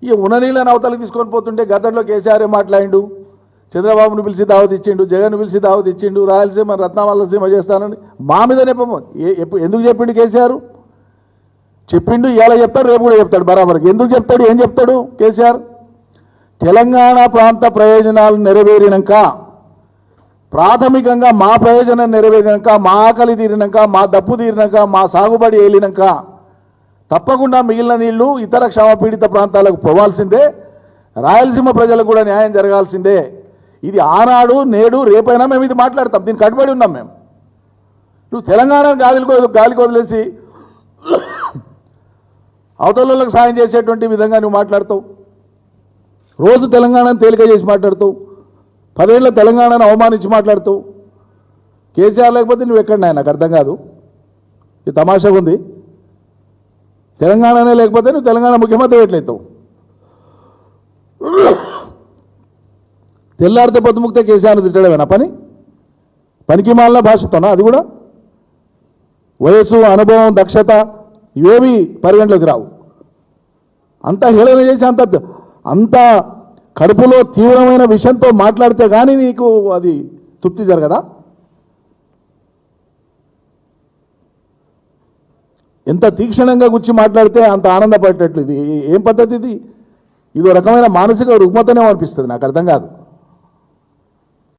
ఈ ఉన్న నీళ్ళని అవతలకి తీసుకొని పోతుంటే గతంలో కేసీఆర్ మాట్లాడిండు, చంద్రబాబును పిలిచి దావత్ ఇచ్చిండు, జగన్ను పిలిచి దావత్ ఇచ్చిండు, రాయలసీమ రత్నావల్లసీమ చేస్తానని మా మీద నెపము. ఎందుకు చెప్పిండు కేసీఆర్? చెప్పిండు, ఇవాళ చెప్తాడు, రేపు కూడా చెప్తాడు బరాబర్కి. ఎందుకు చెప్తాడు, ఏం చెప్తాడు కేసీఆర్? తెలంగాణ ప్రాంత ప్రయోజనాలు నెరవేరినాక, ప్రాథమికంగా మా ప్రయోజనం నెరవేరినాక, మా ఆకలి తీరినాక, మా దప్పు తీరినాక, మా సాగుబడి ఏలినాక తప్పకుండా మిగిలిన నీళ్లు ఇతర క్షామపీడిత ప్రాంతాలకు పోవాల్సిందే, రాయలసీమ ప్రజలకు కూడా న్యాయం జరగాల్సిందే. ఇది ఆనాడు, నేడు, రేపైనా మేము ఇది మాట్లాడతాం, దీన్ని కట్టుబడి ఉన్నాం మేము. నువ్వు తెలంగాణను గాలికి వదిలేసి అవతలకు సాయం చేసేటువంటి విధంగా నువ్వు మాట్లాడతావు. రోజు తెలంగాణను తేలిక చేసి మాట్లాడతావు, 10 ఏళ్ళ తెలంగాణను అవమానించి మాట్లాడతావు. కేసీఆర్ లేకపోతే నువ్వు ఎక్కడన్నా నాకు అర్థం కాదు. ఇది తమాషాగా ఉంది. తెలంగాణనే లేకపోతే నువ్వు తెలంగాణ ముఖ్యమంత్రి ఎట్లయితావు? తెల్లారితే పొద్దుముక్తే కేసీఆర్ను తిట్టడమేనా పనికి మాలిన భాషతోనా? అది కూడా వయసు, అనుభవం, దక్షత ఇవేవి పరిగణలోకి రావు. అంత హేళన చేసి అంత కడుపులో తీవ్రమైన విషయంతో మాట్లాడితే కానీ నీకు అది తృప్తి జరగదా? ఎంత తీక్షణంగా గుచ్చి మాట్లాడితే అంత ఆనందపడేటట్లు. ఇది ఏం పద్ధతి? ఇది ఇదో రకమైన మానసిక రుగ్మతనే అనిపిస్తుంది, నాకు అర్థం కాదు.